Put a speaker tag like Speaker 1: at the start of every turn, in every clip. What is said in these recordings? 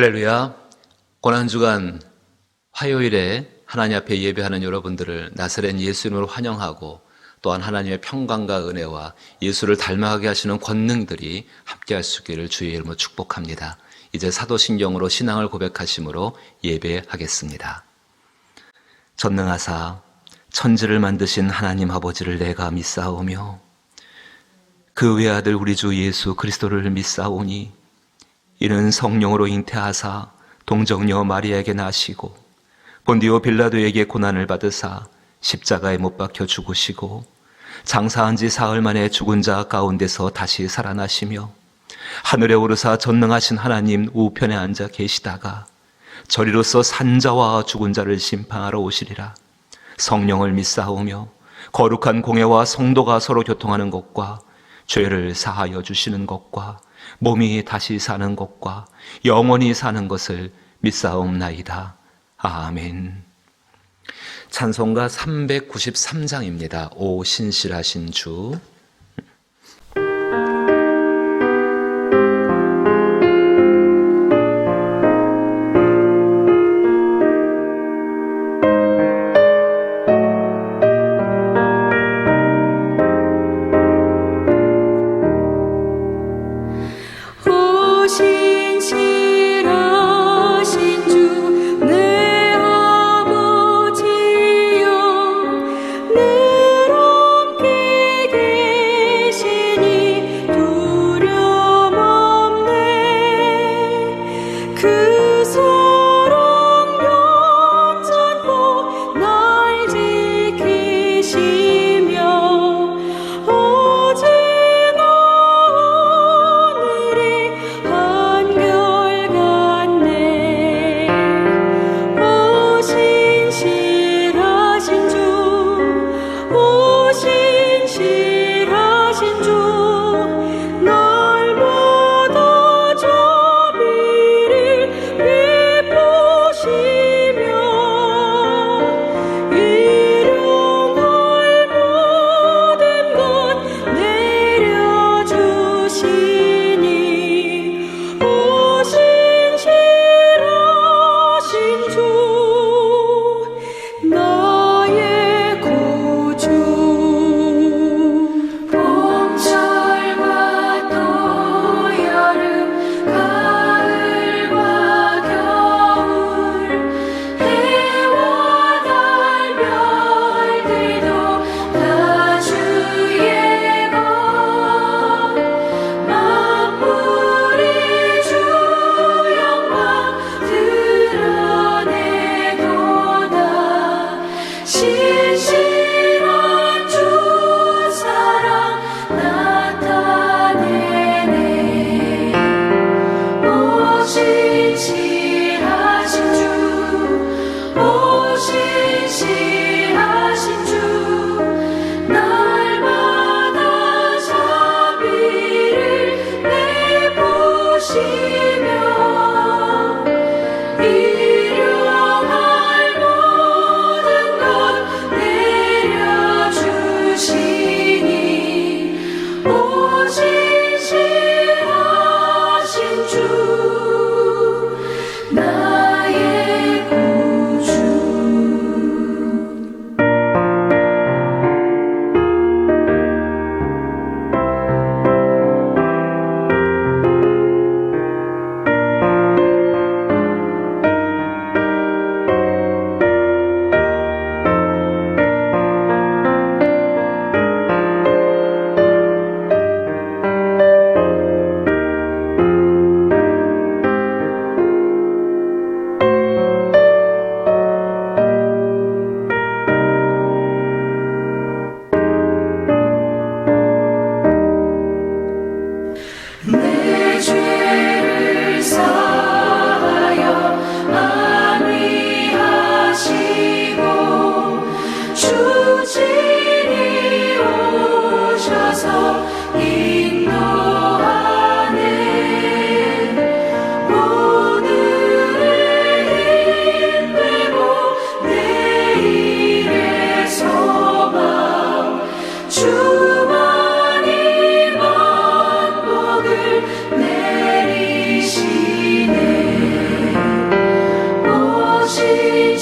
Speaker 1: 할렐루야. 고난주간 화요일에 하나님 앞에 예배하는 여러분들을 나사렛 예수님으로 환영하고, 또한 하나님의 평강과 은혜와 예수를 닮아가게 하시는 권능들이 함께할 수 있기를 주의 이름으로 축복합니다. 이제 사도신경으로 신앙을 고백하심으로 예배하겠습니다. 전능하사 천지를 만드신 하나님 아버지를 내가 믿사오며 그 외아들 우리 주 예수 그리스도를 믿사오니 이는 성령으로 잉태하사 동정녀 마리아에게 나시고 본디오 빌라도에게 고난을 받으사 십자가에 못 박혀 죽으시고 장사한 지 사흘 만에 죽은 자 가운데서 다시 살아나시며 하늘에 오르사 전능하신 하나님 우편에 앉아 계시다가 저리로서 산자와 죽은 자를 심판하러 오시리라. 성령을 믿사오며 거룩한 공회와 성도가 서로 교통하는 것과 죄를 사하여 주시는 것과 몸이 다시 사는 것과 영원히 사는 것을 믿사옵나이다. 아멘. 찬송가 393장입니다. 오 신실하신 주.
Speaker 2: 늘 함께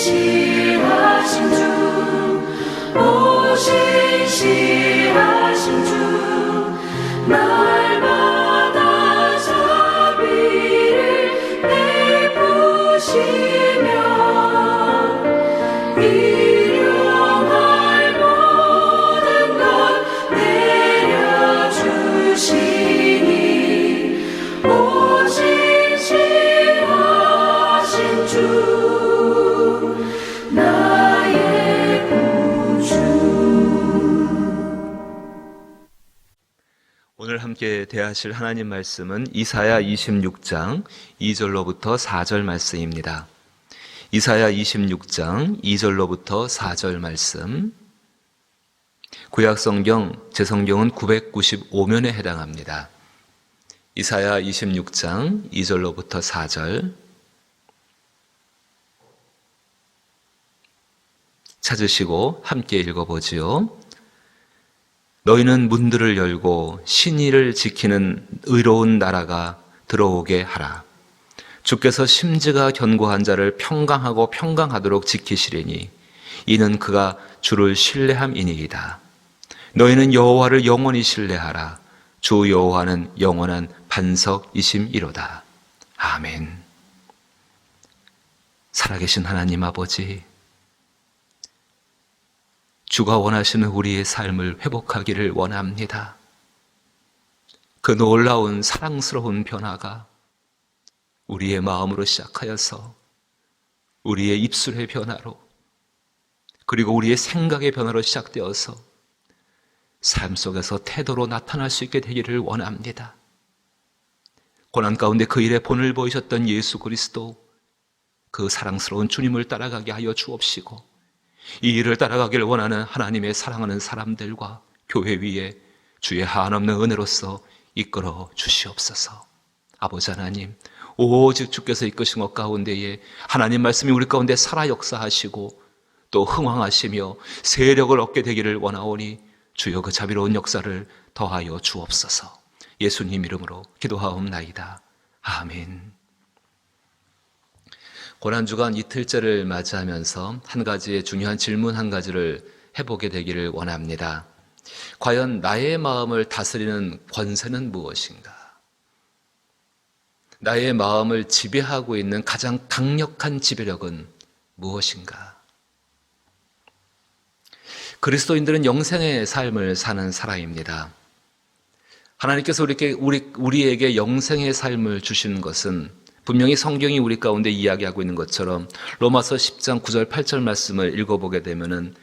Speaker 2: 신실하신 주 오신 신실하신 주 날마다 자비를 베푸시며 일용할 모든 것 내려주시니 오신 신실하신 주 나의 구주.
Speaker 1: 오늘 함께 대하실 하나님 말씀은 이사야 26장 2절로부터 4절 말씀입니다. 이사야 26장 2절로부터 4절 말씀. 구약성경, 제 성경은 995면에 해당합니다. 이사야 26장 2절로부터 4절. 찾으시고 함께 읽어보지요. 너희는 문들을 열고 신의를 지키는 의로운 나라가 들어오게 하라. 주께서 심지가 견고한 자를 평강하고 평강하도록 지키시리니 이는 그가 주를 신뢰함이니이다. 너희는 여호와를 영원히 신뢰하라. 주 여호와는 영원한 반석이심이로다. 아멘. 살아계신 하나님 아버지, 주가 원하시는 우리의 삶을 회복하기를 원합니다. 그 놀라운 사랑스러운 변화가 우리의 마음으로 시작하여서 우리의 입술의 변화로 그리고 우리의 생각의 변화로 시작되어서 삶 속에서 태도로 나타날 수 있게 되기를 원합니다. 고난 가운데 그 일에 본을 보이셨던 예수 그리스도, 그 사랑스러운 주님을 따라가게 하여 주옵시고 이 일을 따라가길 원하는 하나님의 사랑하는 사람들과 교회 위에 주의 한없는 은혜로서 이끌어 주시옵소서. 아버지 하나님, 오직 주께서 이끄신 것 가운데에 하나님 말씀이 우리 가운데 살아 역사하시고 또 흥왕하시며 세력을 얻게 되기를 원하오니 주여 그 자비로운 역사를 더하여 주옵소서. 예수님 이름으로 기도하옵나이다. 아멘. 고난주간 이틀째를 맞이하면서 한 가지의 중요한 질문 한 가지를 해보게 되기를 원합니다. 과연 나의 마음을 다스리는 권세는 무엇인가? 나의 마음을 지배하고 있는 가장 강력한 지배력은 무엇인가? 그리스도인들은 영생의 삶을 사는 사람입니다. 하나님께서 우리에게 영생의 삶을 주시는 것은 분명히 성경이 우리 가운데 이야기하고 있는 것처럼 로마서 10장 9절 8절 말씀을 읽어보게 되면은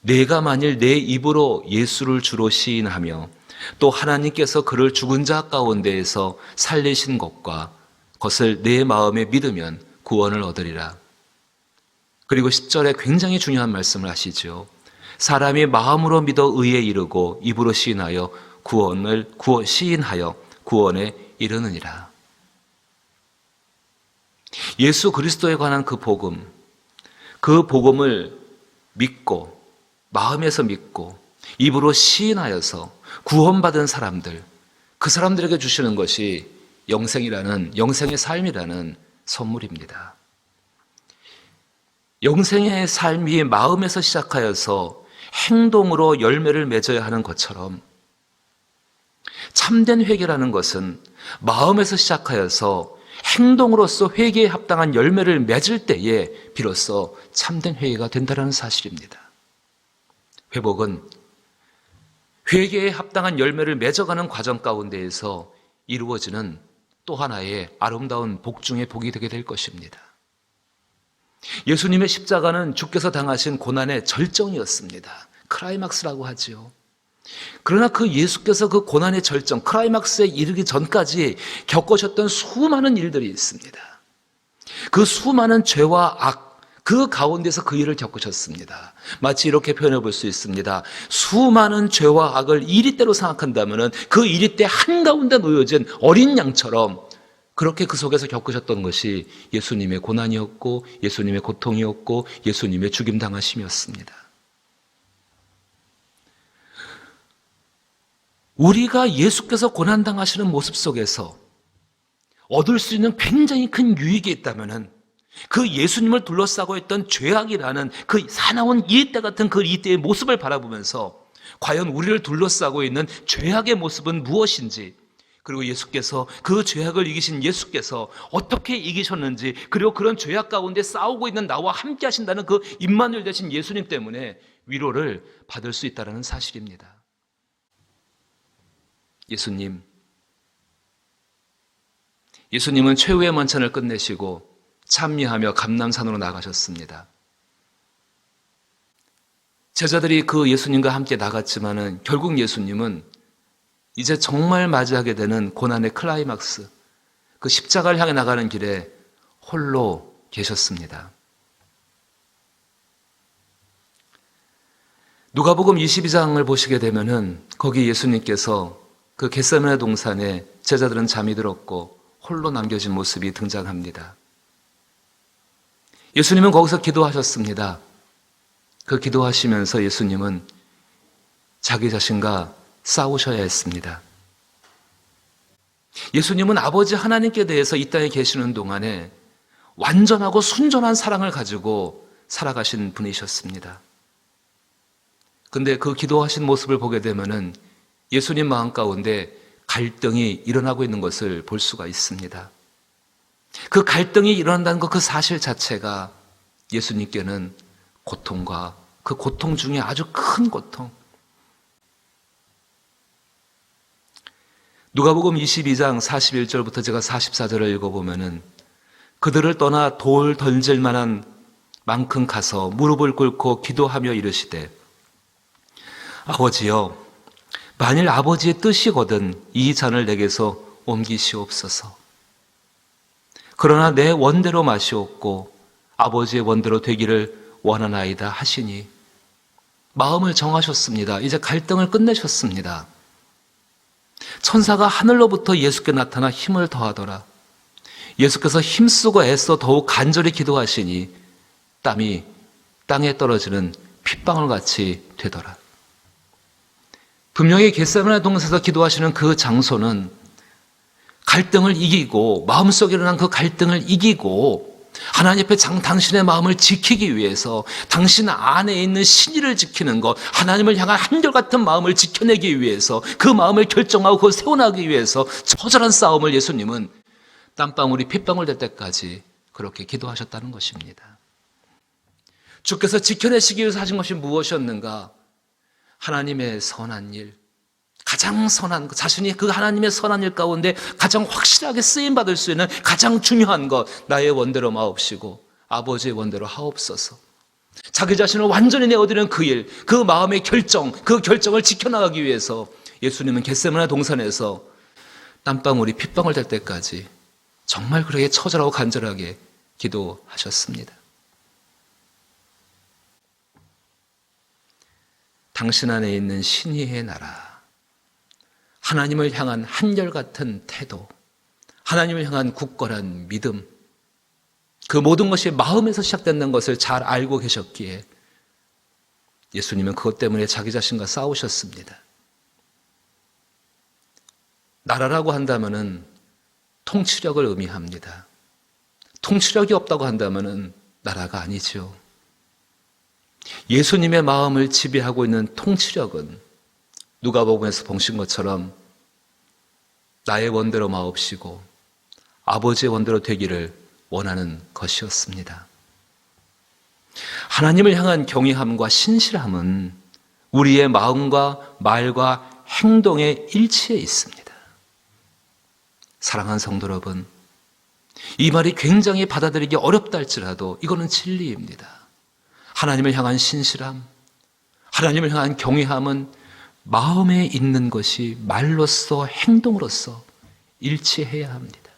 Speaker 1: 내가 만일 내 입으로 예수를 주로 시인하며 또 하나님께서 그를 죽은 자 가운데에서 살리신 것과 그것을 내 마음에 믿으면 구원을 얻으리라. 그리고 10절에 굉장히 중요한 말씀을 하시죠. 사람이 마음으로 믿어 의에 이르고 입으로 시인하여 구원에 이르느니라. 예수 그리스도에 관한 그 복음을 믿고 마음에서 믿고 입으로 시인하여서 구원받은 사람들, 그 사람들에게 주시는 것이 영생의 삶이라는 선물입니다. 영생의 삶이 마음에서 시작하여서 행동으로 열매를 맺어야 하는 것처럼 참된 회개라는 것은 마음에서 시작하여서 행동으로서 회개에 합당한 열매를 맺을 때에 비로소 참된 회개가 된다는 사실입니다. 회복은 회개에 합당한 열매를 맺어가는 과정 가운데에서 이루어지는 또 하나의 아름다운 복 중의 복이 되게 될 것입니다. 예수님의 십자가는 주께서 당하신 고난의 절정이었습니다. 크라이막스라고 하지요. 그러나 그 예수께서 그 고난의 절정, 크라이막스에 이르기 전까지 겪으셨던 수많은 일들이 있습니다. 그 수많은 죄와 악, 그 가운데서 그 일을 겪으셨습니다. 마치 이렇게 표현해 볼 수 있습니다. 수많은 죄와 악을 이리대로 생각한다면 그 이리대 한가운데 놓여진 어린 양처럼 그렇게 그 속에서 겪으셨던 것이 예수님의 고난이었고 예수님의 고통이었고 예수님의 죽임당하심이었습니다. 우리가 예수께서 고난당하시는 모습 속에서 얻을 수 있는 굉장히 큰 유익이 있다면 그 예수님을 둘러싸고 있던 죄악이라는 그 사나운 이때 같은 그 이때의 모습을 바라보면서 과연 우리를 둘러싸고 있는 죄악의 모습은 무엇인지, 그리고 예수께서 그 죄악을 이기신 예수께서 어떻게 이기셨는지, 그리고 그런 죄악 가운데 싸우고 있는 나와 함께 하신다는 그 임마누엘 되신 예수님 때문에 위로를 받을 수 있다는 사실입니다. 예수님은 최후의 만찬을 끝내시고 찬미하며 감람산으로 나가셨습니다. 제자들이 그 예수님과 함께 나갔지만은 결국 예수님은 이제 정말 맞이하게 되는 고난의 클라이막스, 그 십자가를 향해 나가는 길에 홀로 계셨습니다. 누가복음 22장을 보시게 되면은 거기 예수님께서 그 겟세마네 동산에 제자들은 잠이 들었고 홀로 남겨진 모습이 등장합니다. 예수님은 거기서 기도하셨습니다. 그 기도하시면서 예수님은 자기 자신과 싸우셔야 했습니다. 예수님은 아버지 하나님께 대해서 이 땅에 계시는 동안에 완전하고 순전한 사랑을 가지고 살아가신 분이셨습니다. 근데 그 기도하신 모습을 보게 되면은 예수님 마음 가운데 갈등이 일어나고 있는 것을 볼 수가 있습니다. 그 갈등이 일어난다는 것, 그 사실 자체가 예수님께는 고통과 그 고통 중에 아주 큰 고통. 누가복음 22장 41절부터 제가 44절을 읽어보면은 그들을 떠나 돌 던질 만한 만큼 가서 무릎을 꿇고 기도하며 이르시되 아버지여, 만일 아버지의 뜻이거든 이 잔을 내게서 옮기시옵소서. 그러나 내 원대로 마시옵고 아버지의 원대로 되기를 원하나이다 하시니 마음을 정하셨습니다. 이제 갈등을 끝내셨습니다. 천사가 하늘로부터 예수께 나타나 힘을 더하더라. 예수께서 힘쓰고 애써 더욱 간절히 기도하시니 땀이 땅에 떨어지는 핏방울 같이 되더라. 분명히 겟세마네 동산에서 기도하시는 그 장소는 갈등을 이기고, 마음속에 일어난 그 갈등을 이기고 하나님 앞에 당신의 마음을 지키기 위해서, 당신 안에 있는 신의를 지키는 것, 하나님을 향한 한결같은 마음을 지켜내기 위해서, 그 마음을 결정하고 그걸 세워나가기 위해서 처절한 싸움을 예수님은 땀방울이 핏방울 될 때까지 그렇게 기도하셨다는 것입니다. 주께서 지켜내시기 위해서 하신 것이 무엇이었는가? 하나님의 선한 일, 가장 선한 것, 자신이 그 하나님의 선한 일 가운데 가장 확실하게 쓰임받을 수 있는 가장 중요한 것, 나의 원대로 마옵시고 아버지의 원대로 하옵소서. 자기 자신을 완전히 내어드리는 그 일, 그 마음의 결정, 그 결정을 지켜나가기 위해서 예수님은 겟세마네 동산에서 땀방울이 핏방울 될 때까지 정말 그렇게 처절하고 간절하게 기도하셨습니다. 당신 안에 있는 신의의 나라, 하나님을 향한 한결같은 태도, 하나님을 향한 굳건한 믿음, 그 모든 것이 마음에서 시작된다는 것을 잘 알고 계셨기에 예수님은 그것 때문에 자기 자신과 싸우셨습니다. 나라라고 한다면은 통치력을 의미합니다. 통치력이 없다고 한다면은 나라가 아니죠. 예수님의 마음을 지배하고 있는 통치력은 누가복음에서 보신 것처럼 나의 원대로 마옵시고 아버지의 원대로 되기를 원하는 것이었습니다. 하나님을 향한 경외함과 신실함은 우리의 마음과 말과 행동의 일치에 있습니다. 사랑하는 성도 여러분, 이 말이 굉장히 받아들이기 어렵다 할지라도 이거는 진리입니다. 하나님을 향한 신실함, 하나님을 향한 경외함은 마음에 있는 것이 말로써 행동으로써 일치해야 합니다.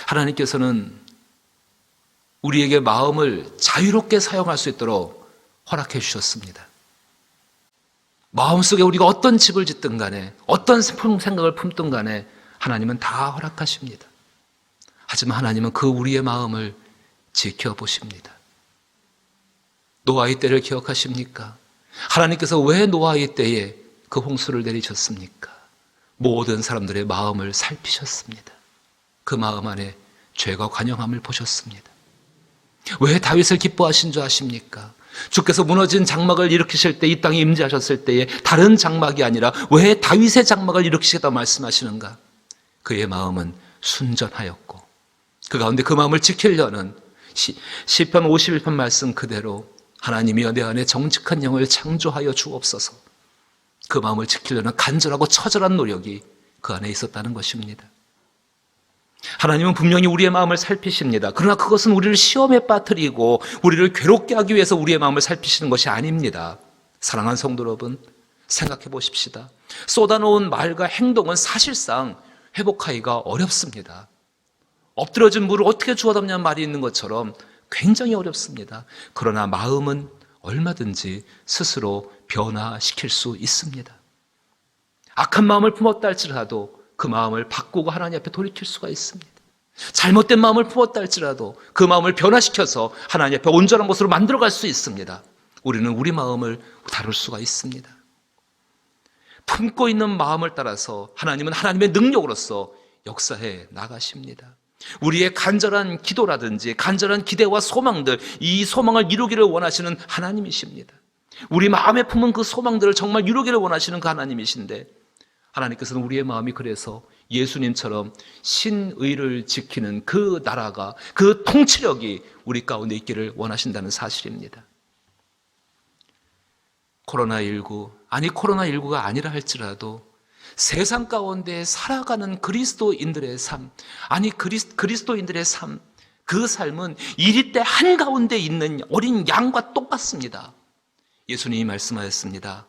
Speaker 1: 하나님께서는 우리에게 마음을 자유롭게 사용할 수 있도록 허락해 주셨습니다. 마음속에 우리가 어떤 집을 짓든 간에 어떤 생각을 품든 간에 하나님은 다 허락하십니다. 하지만 하나님은 그 우리의 마음을 지켜보십니다. 노아의 때를 기억하십니까? 하나님께서 왜 노아의 때에 그 홍수를 내리셨습니까? 모든 사람들의 마음을 살피셨습니다. 그 마음 안에 죄가 관영함을 보셨습니다. 왜 다윗을 기뻐하신 줄 아십니까? 주께서 무너진 장막을 일으키실 때, 이 땅에 임재하셨을 때에 다른 장막이 아니라 왜 다윗의 장막을 일으키시겠다고 말씀하시는가? 그의 마음은 순전하였고 그 가운데 그 마음을 지키려는 시편 51편 말씀 그대로 하나님이여 내 안에 정직한 영을 창조하여 주옵소서, 그 마음을 지키려는 간절하고 처절한 노력이 그 안에 있었다는 것입니다. 하나님은 분명히 우리의 마음을 살피십니다. 그러나 그것은 우리를 시험에 빠뜨리고 우리를 괴롭게 하기 위해서 우리의 마음을 살피시는 것이 아닙니다. 사랑하는 성도 여러분, 생각해 보십시다. 쏟아놓은 말과 행동은 사실상 회복하기가 어렵습니다. 엎드려진 물을 어떻게 주워 담냐는 말이 있는 것처럼 굉장히 어렵습니다. 그러나 마음은 얼마든지 스스로 변화시킬 수 있습니다. 악한 마음을 품었다 할지라도 그 마음을 바꾸고 하나님 앞에 돌이킬 수가 있습니다. 잘못된 마음을 품었다 할지라도 그 마음을 변화시켜서 하나님 앞에 온전한 것으로 만들어갈 수 있습니다. 우리는 우리 마음을 다룰 수가 있습니다. 품고 있는 마음을 따라서 하나님은 하나님의 능력으로서 역사해 나가십니다. 우리의 간절한 기도라든지 간절한 기대와 소망들, 이 소망을 이루기를 원하시는 하나님이십니다. 우리 마음에 품은 그 소망들을 정말 이루기를 원하시는 그 하나님이신데, 하나님께서는 우리의 마음이 그래서 예수님처럼 신의를 지키는 그 나라가, 그 통치력이 우리 가운데 있기를 원하신다는 사실입니다. 코로나19가 아니라 할지라도 세상 가운데 살아가는 그리스도인들의 삶, 그리스도인들의 삶, 그 삶은 이리때 한가운데 있는 어린 양과 똑같습니다. 예수님이 말씀하였습니다.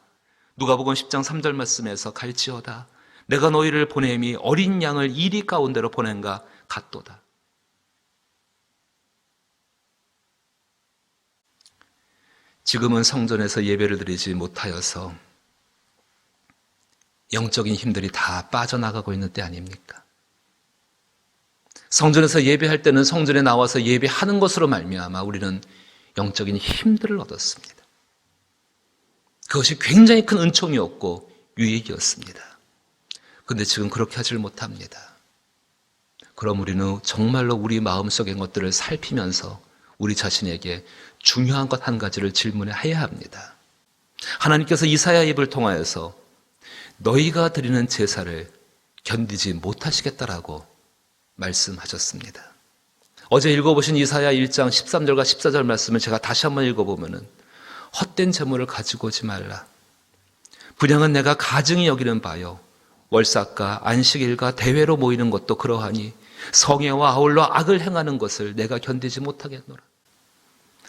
Speaker 1: 누가복음 10장 3절 말씀에서 갈지어다 내가 너희를 보냄이 어린 양을 이리 가운데로 보낸가 같도다. 지금은 성전에서 예배를 드리지 못하여서 영적인 힘들이 다 빠져나가고 있는 때 아닙니까? 성전에서 예배할 때는 성전에 나와서 예배하는 것으로 말미암아 우리는 영적인 힘들을 얻었습니다. 그것이 굉장히 큰 은총이었고 유익이었습니다. 그런데 지금 그렇게 하지를 못합니다. 그럼 우리는 정말로 우리 마음속의 것들을 살피면서 우리 자신에게 중요한 것 한 가지를 질문해야 합니다. 하나님께서 이사야 입을 통하여서 너희가 드리는 제사를 견디지 못하시겠다라고 말씀하셨습니다. 어제 읽어보신 이사야 1장 13절과 14절 말씀을 제가 다시 한번 읽어보면은 헛된 재물을 가지고 오지 말라. 분향은 내가 가증히 여기는 바요. 월삭과 안식일과 대회로 모이는 것도 그러하니 성회와 아울러 악을 행하는 것을 내가 견디지 못하겠노라.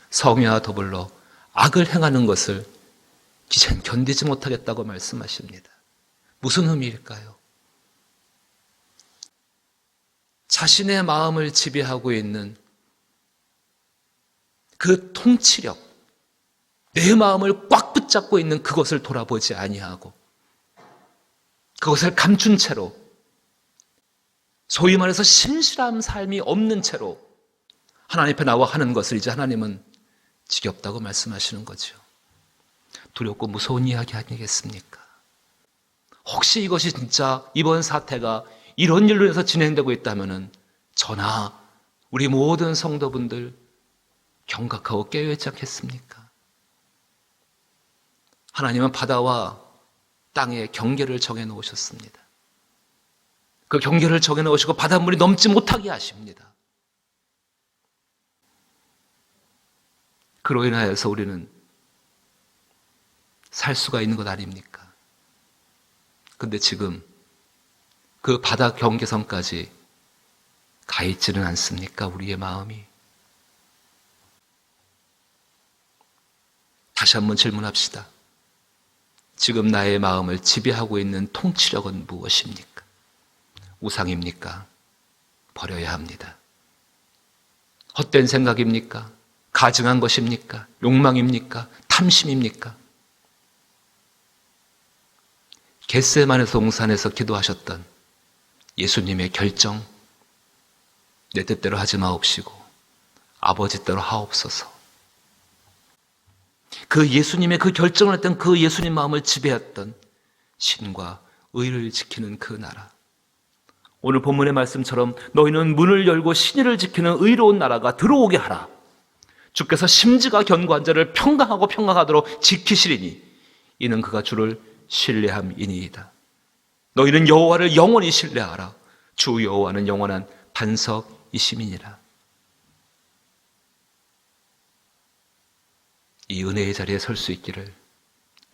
Speaker 1: 성회와 더불어 악을 행하는 것을 이젠 견디지 못하겠다고 말씀하십니다. 무슨 의미일까요? 자신의 마음을 지배하고 있는 그 통치력, 내 마음을 꽉 붙잡고 있는 그것을 돌아보지 아니하고 그것을 감춘 채로, 소위 말해서 신실한 삶이 없는 채로 하나님 앞에 나와 하는 것을 이제 하나님은 지겹다고 말씀하시는 거죠. 두렵고 무서운 이야기 아니겠습니까? 혹시 이것이 진짜 이번 사태가 이런 일로 해서 진행되고 있다면 저나 우리 모든 성도분들 경각하고 깨어있지 않겠습니까? 하나님은 바다와 땅의 경계를 정해놓으셨습니다. 그 경계를 정해놓으시고 바닷물이 넘지 못하게 하십니다. 그로 인하여서 우리는 살 수가 있는 것 아닙니까? 근데 지금 그 바다 경계선까지 가 있지는 않습니까? 우리의 마음이. 다시 한번 질문합시다. 지금 나의 마음을 지배하고 있는 통치력은 무엇입니까? 우상입니까? 버려야 합니다. 헛된 생각입니까? 가증한 것입니까? 욕망입니까? 탐심입니까? 겟세마네 동산에서 기도하셨던 예수님의 결정, 내 뜻대로 하지 마옵시고 아버지 대로 하옵소서. 그 예수님의 그 결정을 했던 그 예수님 마음을 지배했던 신과 의를 지키는 그 나라. 오늘 본문의 말씀처럼 너희는 문을 열고 신의를 지키는 의로운 나라가 들어오게 하라. 주께서 심지가 견고한 자를 평강하고 평강하도록 지키시리니 이는 그가 주를 신뢰함이니이다. 너희는 여호와를 영원히 신뢰하라. 주 여호와는 영원한 반석이심이니라. 이 은혜의 자리에 설 수 있기를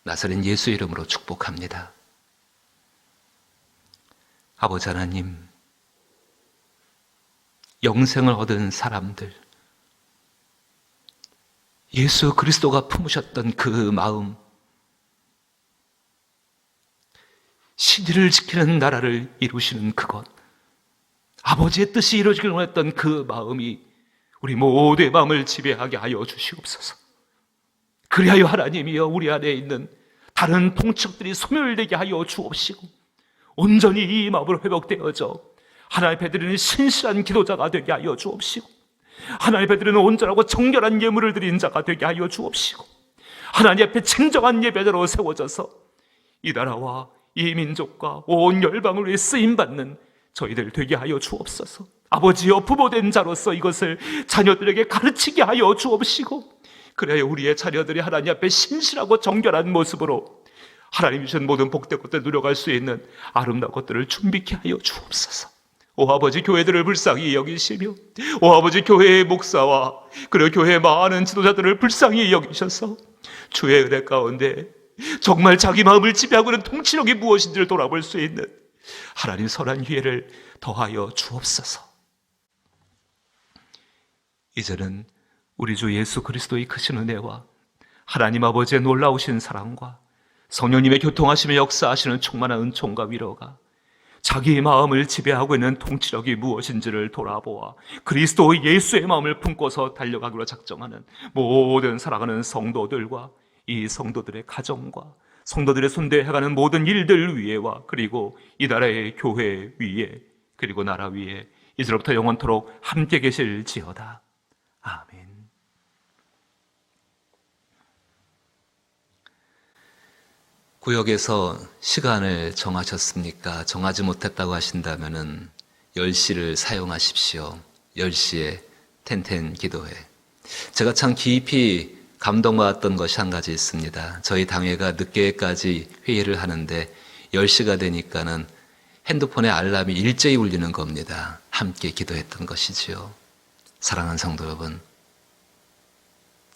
Speaker 1: 나사렛 예수 이름으로 축복합니다. 아버지 하나님, 영생을 얻은 사람들, 예수 그리스도가 품으셨던 그 마음, 신의를 지키는 나라를 이루시는 그것, 아버지의 뜻이 이루어지길 원했던 그 마음이 우리 모두의 마음을 지배하게 하여 주시옵소서. 그리하여 하나님이여 우리 안에 있는 다른 통치력들이 소멸되게 하여 주옵시고 온전히 이 마음으로 회복되어져 하나님 앞에 드리는 신실한 기도자가 되게 하여 주옵시고 하나님 앞에 드리는 온전하고 정결한 예물을 드린 자가 되게 하여 주옵시고 하나님 앞에 진정한 예배자로 세워져서 이 나라와 이 민족과 온 열방을 위해 쓰임받는 저희들 되게 하여 주옵소서. 아버지여 부모된 자로서 이것을 자녀들에게 가르치게 하여 주옵시고 그래야 우리의 자녀들이 하나님 앞에 신실하고 정결한 모습으로 하나님 주신 모든 복된 것들을 누려갈 수 있는 아름다운 것들을 준비케 하여 주옵소서. 오 아버지, 교회들을 불쌍히 여기시며 오 아버지, 교회의 목사와 그리고 교회의 많은 지도자들을 불쌍히 여기셔서 주의 은혜 가운데 정말 자기 마음을 지배하고 있는 통치력이 무엇인지를 돌아볼 수 있는 하나님 선한 기회를 더하여 주옵소서. 이제는 우리 주 예수 그리스도의 크신 은혜와 하나님 아버지의 놀라우신 사랑과 성령님의 교통하시며 역사하시는 충만한 은총과 위로가 자기의 마음을 지배하고 있는 통치력이 무엇인지를 돌아보아 그리스도 예수의 마음을 품고서 달려가기로 작정하는 모든 살아가는 성도들과 이 성도들의 가정과 성도들의 손대해가는 모든 일들 위에와 그리고 이 나라의 교회 위에 그리고 나라 위에 이제로부터 영원토록 함께 계실지어다. 아멘. 구역에서 시간을 정하셨습니까? 정하지 못했다고 하신다면 10시를 사용하십시오. 10시에 텐텐 기도회. 제가 참 깊이 감동받았던 것이 한 가지 있습니다. 저희 당회가 늦게까지 회의를 하는데 10시가 되니까는 핸드폰에 알람이 일제히 울리는 겁니다. 함께 기도했던 것이지요. 사랑하는 성도 여러분,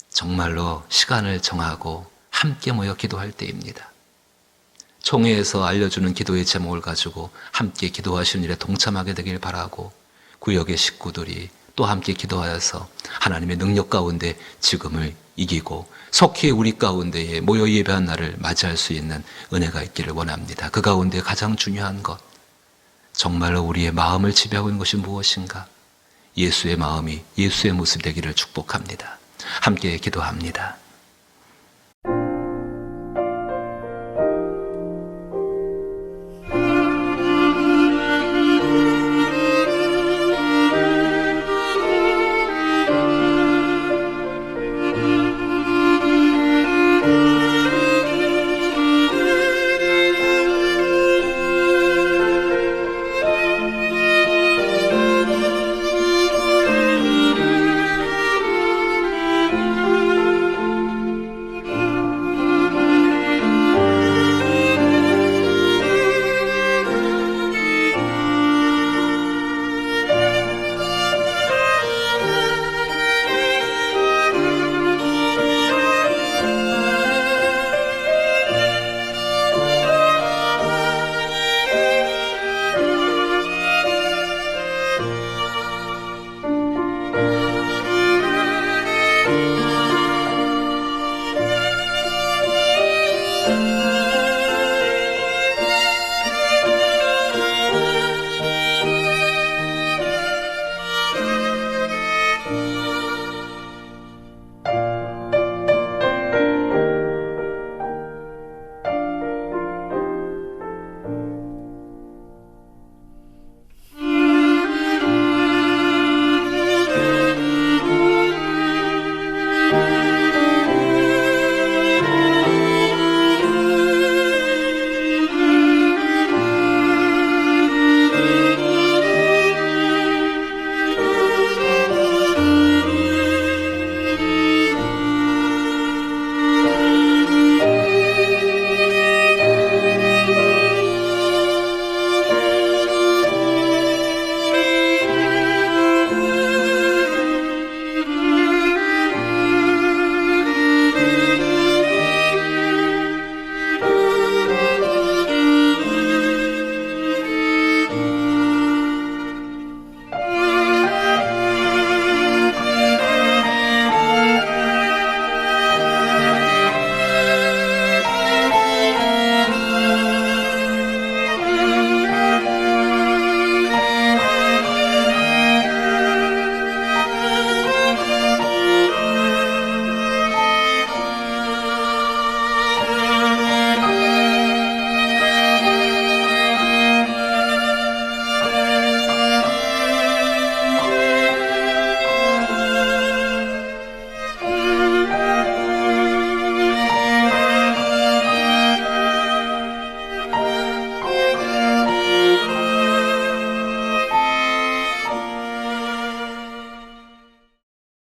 Speaker 1: 정말로 시간을 정하고 함께 모여 기도할 때입니다. 총회에서 알려주는 기도의 제목을 가지고 함께 기도하시는 일에 동참하게 되길 바라고 구역의 식구들이 또 함께 기도하여서 하나님의 능력 가운데 지금을 이기고 속히 우리 가운데에 모여 예배한 날을 맞이할 수 있는 은혜가 있기를 원합니다. 그 가운데 가장 중요한 것, 정말로 우리의 마음을 지배하고 있는 것이 무엇인가? 예수의 마음이 예수의 모습 되기를 축복합니다. 함께 기도합니다.